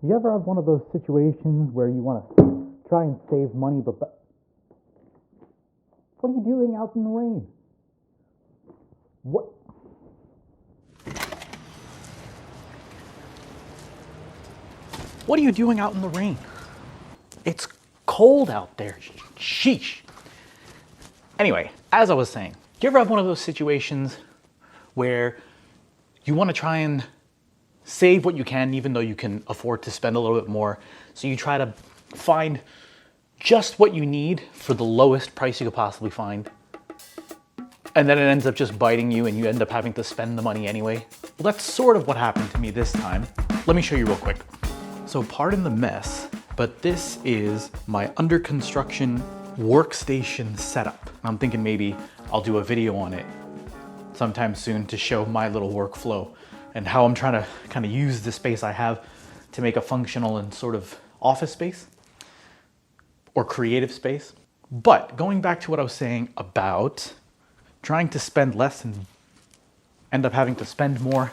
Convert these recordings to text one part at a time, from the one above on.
You ever have one of those situations where you want to try and save money, but what are you doing out in the rain? What? What are you doing out in the rain? It's cold out there. Sheesh. Anyway, as I was saying, do you ever have one of those situations where you want to try and save what you can, even though you can afford to spend a little bit more? So you try to find just what you need for the lowest price you could possibly find. And then it ends up just biting you and you end up having to spend the money anyway. Well, that's sort of what happened to me this time. Let me show you real quick. So pardon the mess, but this is my under construction workstation setup. I'm thinking maybe I'll do a video on it sometime soon to show my little workflow and how I'm trying to kind of use the space I have to make a functional and sort of office space or creative space. But going back to what I was saying about trying to spend less and end up having to spend more.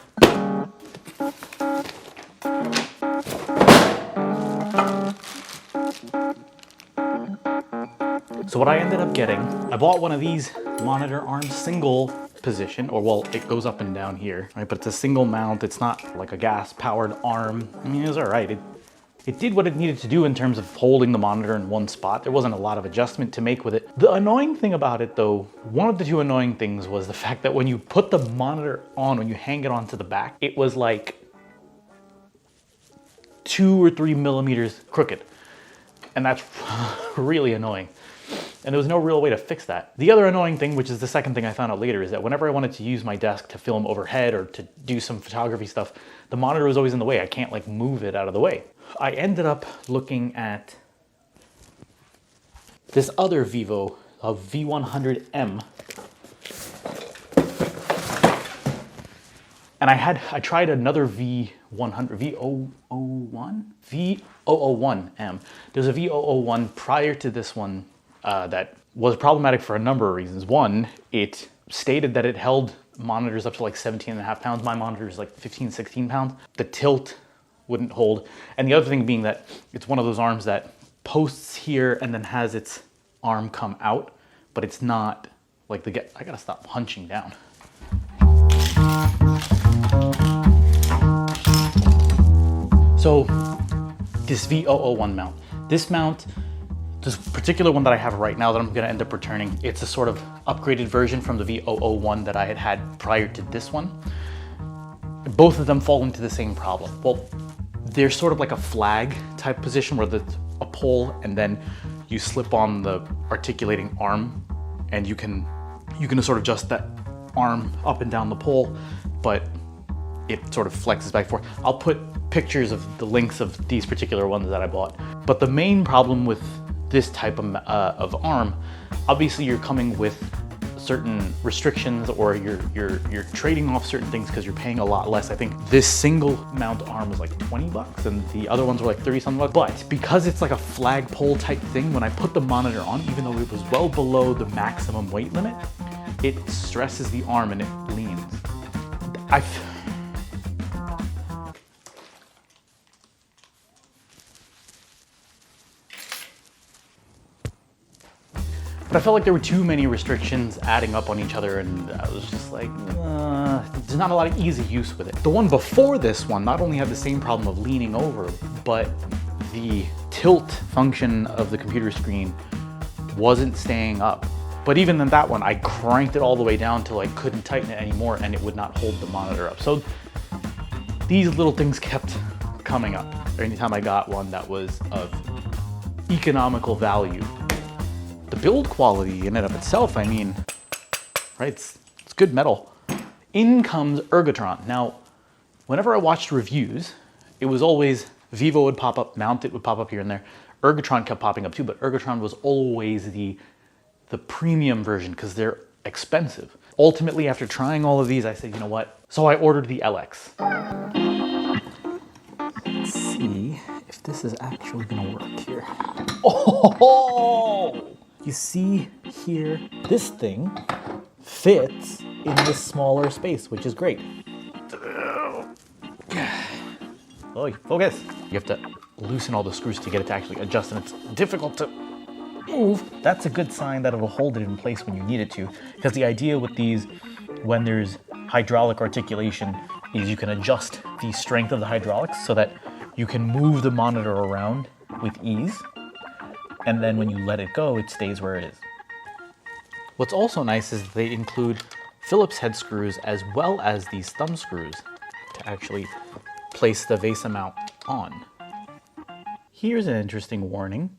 So what I ended up getting, I bought one of these monitor arms, single position, or well, it goes up and down here, right? But it's a single mount. It's not like a gas powered arm. I mean, it was all right. It did what it needed to do in terms of holding the monitor in one spot. There wasn't a lot of adjustment to make with it. The annoying thing about it though, one of the two annoying things was the fact that when you put the monitor on, when you hang it onto the back, it was like 2 or 3 millimeters crooked. And that's really annoying. And there was no real way to fix that. The other annoying thing, which is the second thing I found out later, is that whenever I wanted to use my desk to film overhead or to do some photography stuff, the monitor was always in the way. I can't like move it out of the way. I ended up looking at this other Vivo, a V100M. And I tried another V100, V001M. There's a V001 prior to this one that was problematic for a number of reasons. One, it stated that it held monitors up to like 17.5 pounds. My monitor is like 15, 16 pounds. The tilt wouldn't hold. And the other thing being that it's one of those arms that posts here and then has its arm come out, but it's not like I gotta stop hunching down. So this V001 mount, this particular one that I have right now that I'm gonna end up returning, it's a sort of upgraded version from the V001 that I had prior to this one. Both of them fall into the same problem. Well, they're sort of like a flag type position where there's a pole and then you slip on the articulating arm and you can sort of adjust that arm up and down the pole, but it sort of flexes back and forth. I'll put pictures of the links of these particular ones that I bought. But the main problem with this type of arm, obviously you're coming with certain restrictions or you're trading off certain things because you're paying a lot less. I think this single mount arm was like 20 bucks and the other ones were like 30 something bucks. But because it's like a flagpole type thing, when I put the monitor on, even though it was well below the maximum weight limit, it stresses the arm and it leans. But I felt like there were too many restrictions adding up on each other and I was just like, there's not a lot of easy use with it. The one before this one not only had the same problem of leaning over, but the tilt function of the computer screen wasn't staying up. But even in that one, I cranked it all the way down till I couldn't tighten it anymore and it would not hold the monitor up. So these little things kept coming up anytime I got one that was of economical value. The build quality in and of itself, I mean, right, it's good metal. In comes Ergotron. Now, whenever I watched reviews, it was always Vivo would pop up, Mount it would pop up here and there. Ergotron kept popping up too, but Ergotron was always the premium version because they're expensive. Ultimately, after trying all of these, I said, you know what? So I ordered the LX. Let's see if this is actually gonna work here. Oh! You see here, this thing fits in this smaller space, which is great. Oh, focus. You have to loosen all the screws to get it to actually adjust, and it's difficult to move. That's a good sign that it'll hold it in place when you need it to, because the idea with these, when there's hydraulic articulation, is you can adjust the strength of the hydraulics so that you can move the monitor around with ease, and then when you let it go, it stays where it is. What's also nice is they include Phillips head screws as well as these thumb screws to actually place the VESA mount on. Here's an interesting warning.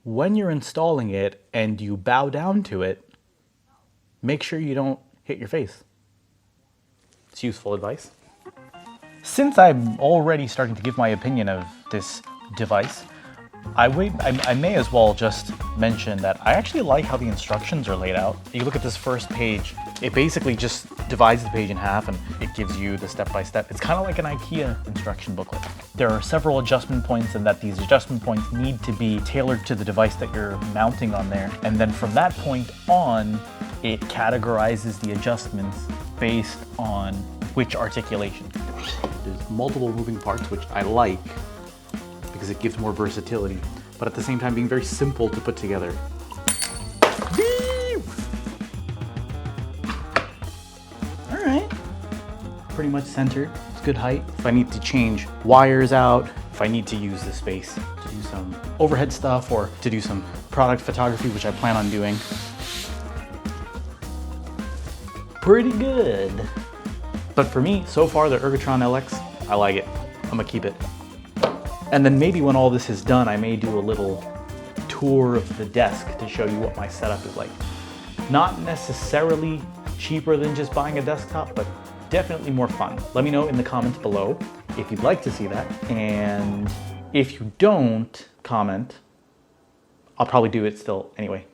When you're installing it and you bow down to it, make sure you don't hit your face. It's useful advice. Since I'm already starting to give my opinion of this device, I may as well just mention that I actually like how the instructions are laid out. You look at this first page, it basically just divides the page in half and it gives you the step-by-step. It's kind of like an IKEA instruction booklet. There are several adjustment points, and that these adjustment points need to be tailored to the device that you're mounting on there. And then from that point on, it categorizes the adjustments based on which articulation. There's multiple moving parts, which I like because it gives more versatility, but at the same time being very simple to put together. All right, pretty much centered. It's good height. If I need to change wires out, if I need to use the space to do some overhead stuff or to do some product photography, which I plan on doing, pretty good. But for me, so far, the Ergotron LX, I like it. I'm gonna keep it. And then maybe when all this is done, I may do a little tour of the desk to show you what my setup is like. Not necessarily cheaper than just buying a desktop, but definitely more fun. Let me know in the comments below if you'd like to see that. And if you don't comment, I'll probably do it still anyway.